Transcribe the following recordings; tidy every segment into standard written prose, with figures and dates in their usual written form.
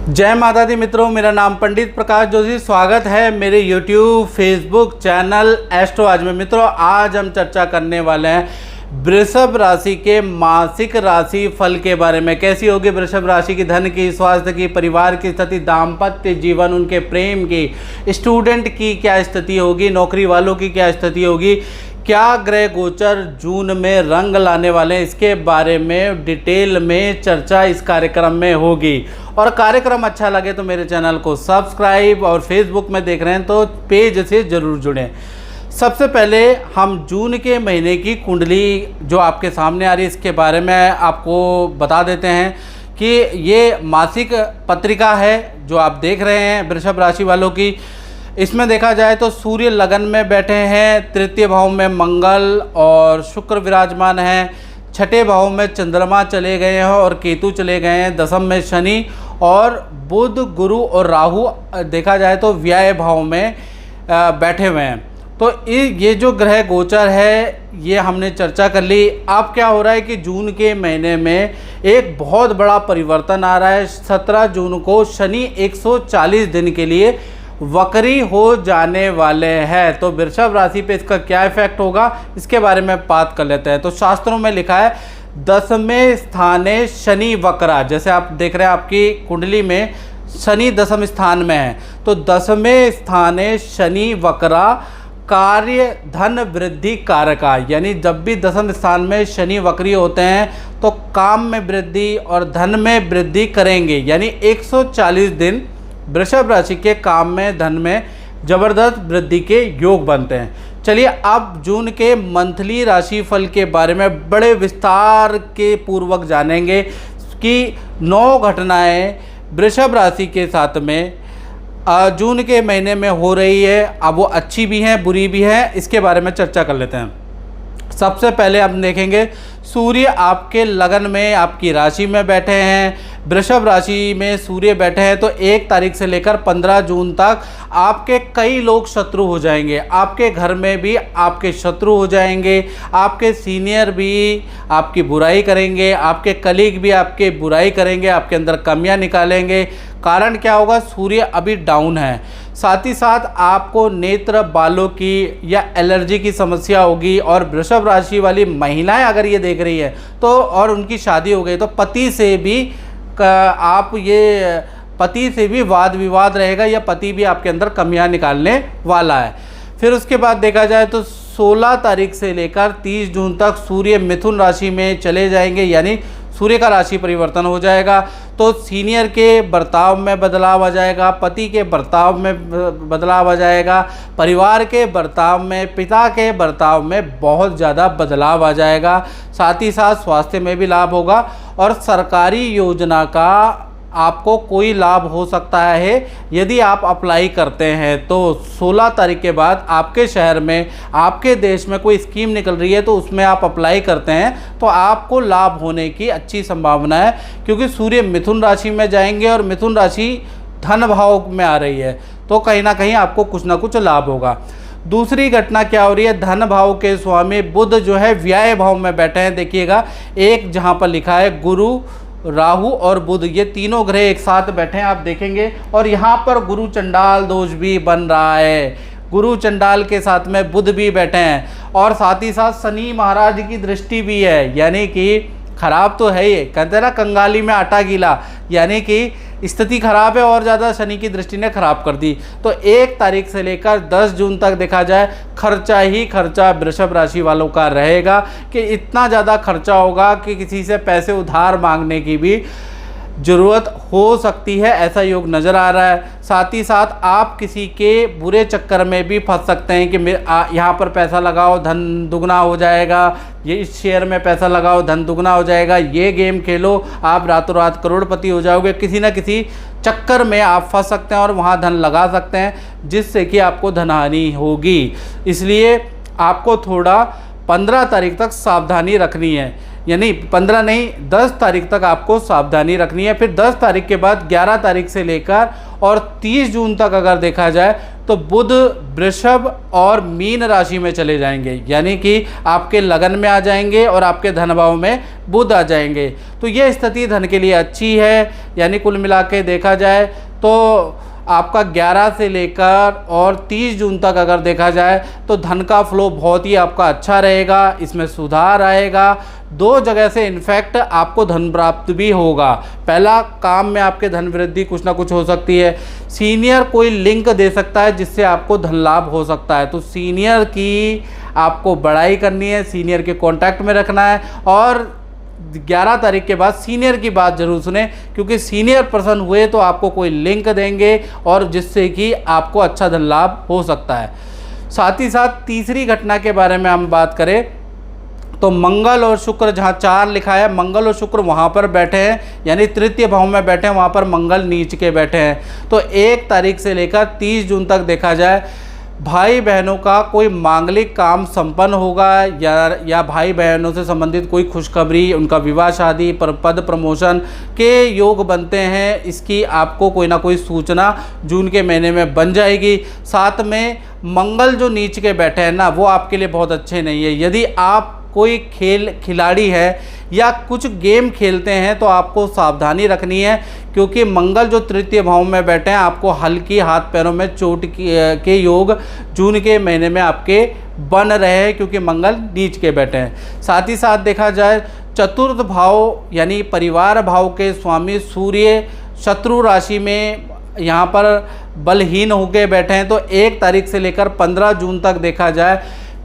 जय माता दी मित्रों, मेरा नाम पंडित प्रकाश जोशी। स्वागत है मेरे YouTube फेसबुक चैनल एस्ट्रो आज में। मित्रों, आज हम चर्चा करने वाले हैं वृषभ राशि के मासिक राशि फल के बारे में। कैसी होगी वृषभ राशि की धन की, स्वास्थ्य की, परिवार की स्थिति, दाम्पत्य जीवन, उनके प्रेम की, स्टूडेंट की क्या स्थिति होगी, नौकरी वालों की क्या स्थिति होगी, क्या ग्रह गोचर जून में रंग लाने वाले हैं, इसके बारे में डिटेल में चर्चा इस कार्यक्रम में होगी। और कार्यक्रम अच्छा लगे तो मेरे चैनल को सब्सक्राइब, और फेसबुक में देख रहे हैं तो पेज से ज़रूर जुड़ें। सबसे पहले हम जून के महीने की कुंडली जो आपके सामने आ रही है इसके बारे में आपको बता देते हैं कि ये मासिक पत्रिका है जो आप देख रहे हैं वृषभ राशि वालों की। इसमें देखा जाए तो सूर्य लगन में बैठे हैं, तृतीय भाव में मंगल और शुक्र विराजमान हैं, छठे भाव में चंद्रमा चले गए हैं और केतु चले गए हैं, दशम में शनि और बुध, गुरु और राहु देखा जाए तो व्यय भाव में बैठे हुए हैं। तो ये जो ग्रह गोचर है ये हमने चर्चा कर ली। अब क्या हो रहा है कि जून के महीने में एक बहुत बड़ा परिवर्तन आ रहा है। 17 जून को शनि 140 दिन के लिए वक्री हो जाने वाले हैं। तो वृषभ राशि पे इसका क्या इफेक्ट होगा इसके बारे में बात कर लेते हैं। तो शास्त्रों में लिखा है 10वें स्थाने शनि वक्रा। जैसे आप देख रहे हैं आपकी कुंडली में शनि 10वें स्थान में है, तो 10वें स्थाने शनि वक्रा कार्य धन वृद्धि कारका। यानी जब भी 10वें स्थान में शनि वक्री होते हैं तो काम में वृद्धि और धन में वृद्धि करेंगे। यानी 140 दिन वृषभ राशि के काम में, धन में जबरदस्त वृद्धि के योग बनते हैं। चलिए अब जून के मंथली राशि फल के बारे में बड़े विस्तार के पूर्वक जानेंगे कि 9 घटनाएं वृषभ राशि के साथ में जून के महीने में हो रही है। अब वो अच्छी भी हैं बुरी भी हैं, इसके बारे में चर्चा कर लेते हैं। सबसे पहले हम देखेंगे सूर्य आपके लगन में, आपकी राशि में बैठे हैं। वृषभ राशि में सूर्य बैठे हैं तो 1 तारीख से लेकर 15 जून तक आपके कई लोग शत्रु हो जाएंगे। आपके घर में भी आपके शत्रु हो जाएंगे, आपके सीनियर भी आपकी बुराई करेंगे, आपके कलीग भी आपके बुराई करेंगे, आपके अंदर कमियां निकालेंगे। कारण क्या होगा, सूर्य अभी डाउन है। साथ ही साथ आपको नेत्र, बालों की या एलर्जी की समस्या होगी। और वृषभ राशि वाली महिलाएं अगर ये देख रही है तो, और उनकी शादी हो गई तो पति से भी पति से भी वाद विवाद रहेगा, या पति भी आपके अंदर कमियां निकालने वाला है। फिर उसके बाद देखा जाए तो 16 तारीख से लेकर 30 जून तक सूर्य मिथुन राशि में चले जाएंगे। यानी सूर्य का राशि परिवर्तन हो जाएगा तो सीनियर के बर्ताव में बदलाव आ जाएगा, पति के बर्ताव में बदलाव आ जाएगा, परिवार के बर्ताव में, पिता के बर्ताव में बहुत ज़्यादा बदलाव आ जाएगा। साथ ही साथ स्वास्थ्य में भी लाभ होगा और सरकारी योजना का आपको कोई लाभ हो सकता है यदि आप अप्लाई करते हैं। तो 16 तारीख के बाद आपके शहर में, आपके देश में कोई स्कीम निकल रही है तो उसमें आप अप्लाई करते हैं तो आपको लाभ होने की अच्छी संभावना है, क्योंकि सूर्य मिथुन राशि में जाएंगे और मिथुन राशि धन भाव में आ रही है तो कहीं ना कहीं आपको कुछ ना कुछ लाभ होगा। दूसरी घटना क्या हो रही है, धन भाव के स्वामी बुध जो है व्यय भाव में बैठे हैं। देखिएगा एक जहाँ पर लिखा है गुरु, राहु और बुध, ये तीनों ग्रह एक साथ बैठे हैं आप देखेंगे। और यहाँ पर गुरु चंडाल दोष भी बन रहा है, गुरु चंडाल के साथ में बुध भी बैठे हैं और साथ ही साथ शनि महाराज की दृष्टि भी है। यानी कि खराब तो है ये, कहते हैं ना कंगाली में आटा गीला, यानी कि स्थिति खराब है और ज़्यादा शनि की दृष्टि ने खराब कर दी। तो 1 तारीख से लेकर 10 जून तक देखा जाए खर्चा ही खर्चा वृषभ राशि वालों का रहेगा, कि इतना ज़्यादा खर्चा होगा कि किसी से पैसे उधार मांगने की भी ज़रूरत हो सकती है, ऐसा योग नज़र आ रहा है। साथ ही साथ आप किसी के बुरे चक्कर में भी फंस सकते हैं कि यहाँ पर पैसा लगाओ धन दुगना हो जाएगा, ये इस शेयर में पैसा लगाओ धन दुगना हो जाएगा, ये गेम खेलो आप रातों रात करोड़पति हो जाओगे। किसी न किसी चक्कर में आप फंस सकते हैं और वहाँ धन लगा सकते हैं जिससे कि आपको धनहानि होगी। इसलिए आपको थोड़ा 15 तारीख तक सावधानी रखनी है। यानी 15 नहीं 10 तारीख तक आपको सावधानी रखनी है। फिर 10 तारीख के बाद 11 तारीख से लेकर और 30 जून तक अगर देखा जाए तो बुध वृषभ और मीन राशि में चले जाएंगे, यानी कि आपके लगन में आ जाएंगे और आपके धन भाव में बुध आ जाएंगे। तो ये स्थिति धन के लिए अच्छी है। यानी कुल मिला के देखा जाए तो आपका 11 से लेकर और 30 जून तक अगर देखा जाए तो धन का फ्लो बहुत ही आपका अच्छा रहेगा, इसमें सुधार आएगा। 2 जगह से इनफैक्ट आपको धन प्राप्त भी होगा। पहला, काम में आपके धन वृद्धि कुछ ना कुछ हो सकती है। सीनियर कोई लिंक दे सकता है जिससे आपको धन लाभ हो सकता है, तो सीनियर की आपको बड़ाई करनी है, सीनियर के कांटेक्ट में रखना है। और 11 तारीख के बाद सीनियर की बात जरूर सुने, क्योंकि सीनियर पर्सन हुए तो आपको कोई लिंक देंगे और जिससे कि आपको अच्छा धन लाभ हो सकता है। साथ ही साथ तीसरी घटना के बारे में हम बात करें तो मंगल और शुक्र, जहाँ 4 लिखा है, मंगल और शुक्र वहाँ पर बैठे हैं, यानी तृतीय भाव में बैठे हैं, वहाँ पर मंगल नीच के बैठे हैं। तो 1 तारीख से लेकर 30 जून तक देखा जाए भाई बहनों का कोई मांगलिक काम संपन्न होगा, या भाई बहनों से संबंधित कोई खुशखबरी, उनका विवाह शादी पद प्रमोशन के योग बनते हैं, इसकी आपको कोई ना कोई सूचना जून के महीने में बन जाएगी। साथ में मंगल जो नीच के बैठे हैं ना, वो आपके लिए बहुत अच्छे नहीं है। यदि आप कोई खिलाड़ी है या कुछ गेम खेलते हैं तो आपको सावधानी रखनी है, क्योंकि मंगल जो तृतीय भाव में बैठे हैं, आपको हल्की हाथ पैरों में चोट के योग जून के महीने में आपके बन रहे हैं, क्योंकि मंगल नीच के बैठे हैं। साथ ही साथ देखा जाए चतुर्थ भाव यानी परिवार भाव के स्वामी सूर्य शत्रु राशि में यहाँ पर बलहीन होकर बैठे हैं। तो 1 तारीख से लेकर 15 जून तक देखा जाए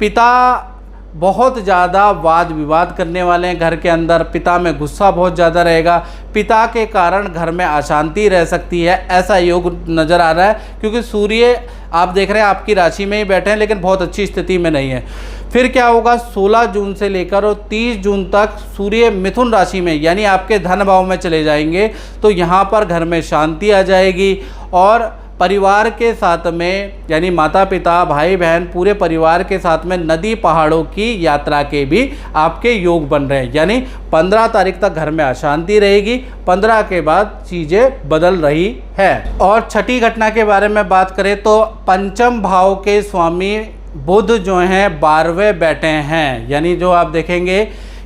पिता बहुत ज़्यादा वाद विवाद करने वाले हैं घर के अंदर, पिता में गुस्सा बहुत ज़्यादा रहेगा, पिता के कारण घर में अशांति रह सकती है, ऐसा योग नज़र आ रहा है। क्योंकि सूर्य आप देख रहे हैं आपकी राशि में ही बैठे हैं, लेकिन बहुत अच्छी स्थिति में नहीं है। फिर क्या होगा, 16 जून से लेकर और 30 जून तक सूर्य मिथुन राशि में यानी आपके धन भाव में चले जाएंगे, तो यहाँ पर घर में शांति आ जाएगी। और परिवार के साथ में यानी माता पिता भाई बहन पूरे परिवार के साथ में नदी पहाड़ों की यात्रा के भी आपके योग बन रहे हैं। यानी 15 तारीख तक घर में अशांति रहेगी, 15 के बाद चीज़ें बदल रही है। और छठी घटना के बारे में बात करें तो पंचम भाव के स्वामी बुध जो हैं 12वें बैठे हैं। यानी जो आप देखेंगे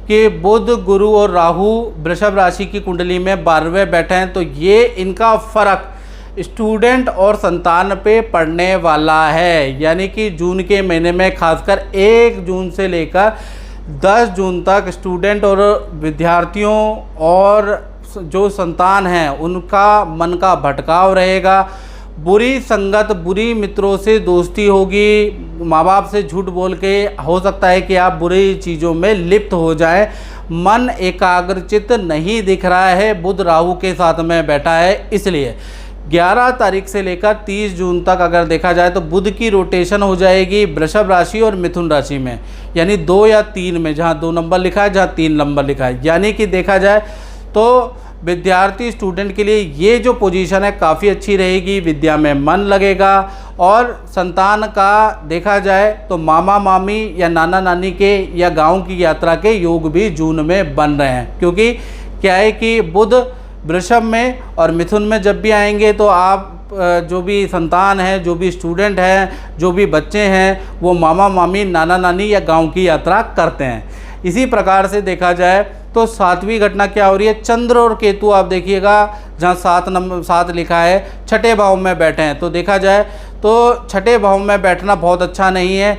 कि बुध गुरु और राहु वृषभ राशि की कुंडली में 12वें बैठे हैं, तो ये इनका फर्क स्टूडेंट और संतान पे पड़ने वाला है। यानी कि जून के महीने में खासकर 1 जून से लेकर 10 जून तक स्टूडेंट और विद्यार्थियों और जो संतान हैं उनका मन का भटकाव रहेगा। बुरी संगत, बुरी मित्रों से दोस्ती होगी, माँ बाप से झूठ बोल के हो सकता है कि आप बुरी चीज़ों में लिप्त हो जाएं। मन एकाग्रचित नहीं दिख रहा है, बुध राहु के साथ में बैठा है। इसलिए 11 तारीख से लेकर 30 जून तक अगर देखा जाए तो बुध की रोटेशन हो जाएगी वृषभ राशि और मिथुन राशि में, यानी 2 या 3 में, जहाँ 2 नंबर लिखा है जहाँ 3 नंबर लिखा है। यानी कि देखा जाए तो विद्यार्थी स्टूडेंट के लिए ये जो पोजीशन है काफ़ी अच्छी रहेगी, विद्या में मन लगेगा। और संतान का देखा जाए तो मामा मामी या नाना नानी के या गांव की यात्रा के योग भी जून में बन रहे हैं, क्योंकि क्या है कि बुध वृषभ में और मिथुन में जब भी आएंगे तो आप जो भी संतान है, जो भी स्टूडेंट हैं, जो भी बच्चे हैं, वो मामा मामी नाना नानी या गांव की यात्रा करते हैं। इसी प्रकार से देखा जाए तो 7वीं घटना क्या हो रही है, चंद्र और केतु आप देखिएगा जहाँ 7 लिखा है छठे भाव में बैठे हैं। तो देखा जाए तो छठे भाव में बैठना बहुत अच्छा नहीं है।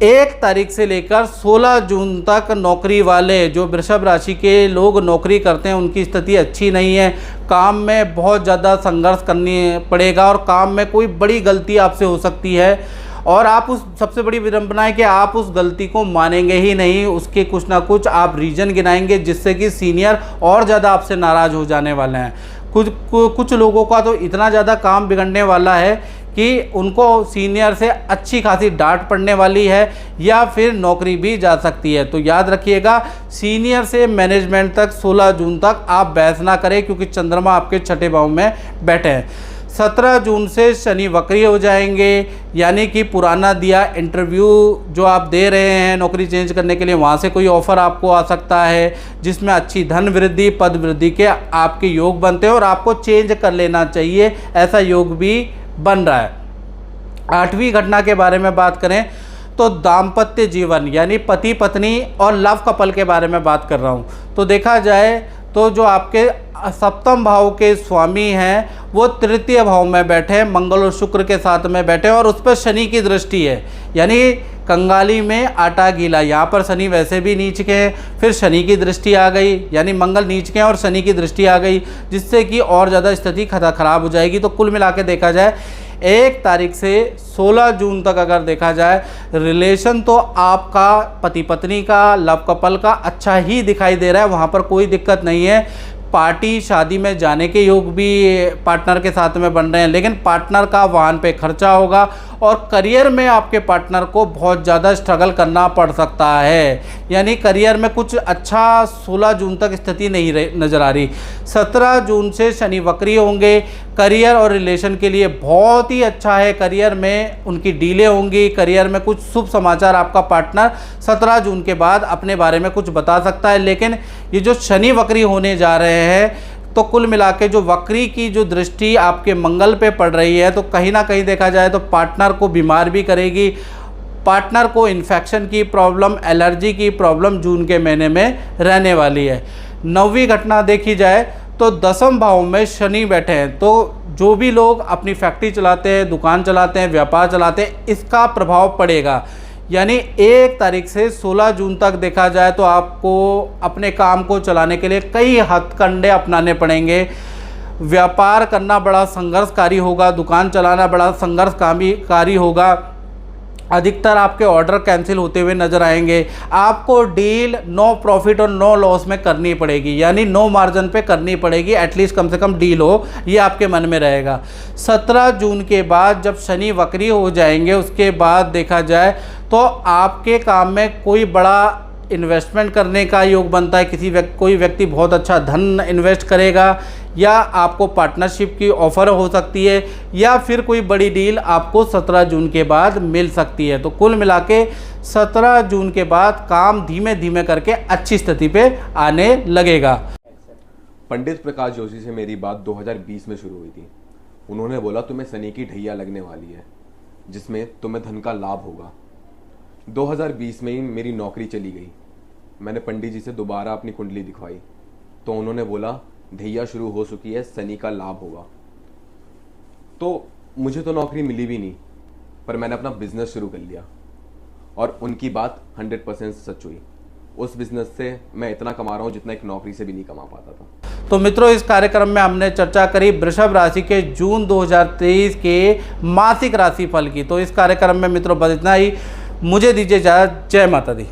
1 तारीख से लेकर 16 जून तक नौकरी वाले जो वृषभ राशि के लोग नौकरी करते हैं उनकी स्थिति अच्छी नहीं है। काम में बहुत ज़्यादा संघर्ष करनी पड़ेगा और काम में कोई बड़ी गलती आपसे हो सकती है और आप उस सबसे बड़ी विडंबना है कि आप उस गलती को मानेंगे ही नहीं, उसके कुछ ना कुछ आप रीज़न गिनाएंगे जिससे कि सीनियर और ज़्यादा आपसे नाराज़ हो जाने वाले हैं। कुछ लोगों का तो इतना ज़्यादा काम बिगड़ने वाला है कि उनको सीनियर से अच्छी खासी डांट पड़ने वाली है या फिर नौकरी भी जा सकती है। तो याद रखिएगा, सीनियर से मैनेजमेंट तक 16 जून तक आप बहस ना करें, क्योंकि चंद्रमा आपके छठे भाव में बैठे हैं। 17 जून से शनि वक्री हो जाएंगे, यानी कि पुराना दिया इंटरव्यू जो आप दे रहे हैं नौकरी चेंज करने के लिए, वहाँ से कोई ऑफ़र आपको आ सकता है जिसमें अच्छी धन वृद्धि पद वृद्धि के आपके योग बनते हैं और आपको चेंज कर लेना चाहिए, ऐसा योग भी बन रहा है। 8वीं घटना के बारे में बात करें तो दाम्पत्य जीवन यानी पति पत्नी और लव कपल के बारे में बात कर रहा हूँ। तो देखा जाए तो जो आपके सप्तम भाव के स्वामी हैं वो तृतीय भाव में बैठे, मंगल और शुक्र के साथ में बैठे और उस पर शनि की दृष्टि है, यानी कंगाली में आटा गीला। यहाँ पर शनि वैसे भी नीच के हैं, फिर शनि की दृष्टि आ गई, यानी मंगल नीच के हैं और शनि की दृष्टि आ गई, जिससे कि और ज़्यादा स्थिति खराब हो जाएगी। तो कुल मिला के देखा जाए 1 तारीख से 16 जून तक अगर देखा जाए रिलेशन तो आपका पति पत्नी का, लव कपल का अच्छा ही दिखाई दे रहा है, वहाँ पर कोई दिक्कत नहीं है। पार्टी शादी में जाने के योग भी पार्टनर के साथ में बन रहे हैं, लेकिन पार्टनर का वाहन पे खर्चा होगा और करियर में आपके पार्टनर को बहुत ज़्यादा स्ट्रगल करना पड़ सकता है, यानी करियर में कुछ अच्छा 16 जून तक स्थिति नहीं नज़र आ रही। 17 जून से शनि वक्री होंगे, करियर और रिलेशन के लिए बहुत ही अच्छा है। करियर में उनकी डीलें होंगी, करियर में कुछ शुभ समाचार आपका पार्टनर 17 जून के बाद अपने बारे में कुछ बता सकता है। लेकिन ये जो शनि वक्री होने जा रहे हैं तो कुल मिला के जो वक्री की जो दृष्टि आपके मंगल पे पड़ रही है तो कहीं ना कहीं देखा जाए तो पार्टनर को बीमार भी करेगी, पार्टनर को इन्फेक्शन की प्रॉब्लम, एलर्जी की प्रॉब्लम जून के महीने में रहने वाली है। 9वीं घटना देखी जाए तो 10वें भाव में शनि बैठे हैं, तो जो भी लोग अपनी फैक्ट्री चलाते हैं, दुकान चलाते हैं, व्यापार चलाते हैं, इसका प्रभाव पड़ेगा। यानी 1 तारीख से 16 जून तक देखा जाए तो आपको अपने काम को चलाने के लिए कई हथकंडे अपनाने पड़ेंगे। व्यापार करना बड़ा संघर्षकारी होगा, दुकान चलाना बड़ा संघर्षकारी होगा, अधिकतर आपके ऑर्डर कैंसिल होते हुए नज़र आएंगे। आपको डील नो प्रॉफिट और नो लॉस में करनी पड़ेगी, यानी नो मार्जिन पे करनी पड़ेगी, एटलीस्ट कम से कम डील हो, ये आपके मन में रहेगा। 17 जून के बाद जब शनि वक्री हो जाएंगे उसके बाद देखा जाए तो आपके काम में कोई बड़ा इन्वेस्टमेंट करने का योग बनता है। कोई व्यक्ति बहुत अच्छा धन इन्वेस्ट करेगा, या आपको पार्टनरशिप की ऑफ़र हो सकती है, या फिर कोई बड़ी डील आपको 17 जून के बाद मिल सकती है। तो कुल मिला के 17 जून के बाद काम धीमे धीमे करके अच्छी स्थिति पे आने लगेगा। पंडित प्रकाश जोशी से मेरी बात 2020 में शुरू हुई थी। उन्होंने बोला तुम्हें शनि की ढैया लगने वाली है जिसमें तुम्हें धन का लाभ होगा। 2020 में ही मेरी नौकरी चली गई। मैंने पंडित जी से दोबारा अपनी कुंडली दिखवाई तो उन्होंने बोला ढैया शुरू हो चुकी है, शनि का लाभ होगा। तो मुझे तो नौकरी मिली भी नहीं, पर मैंने अपना बिजनेस शुरू कर लिया और उनकी बात 100% सच हुई। उस बिजनेस से मैं इतना कमा रहा हूँ जितना एक नौकरी से भी नहीं कमा पाता था। तो मित्रों, इस कार्यक्रम में हमने चर्चा करी वृषभ राशि के जून 2023 के मासिक राशिफल की। तो इस कार्यक्रम में मित्रों बस इतना ही। मुझे दीजिए इजाज़त। जय माता दी।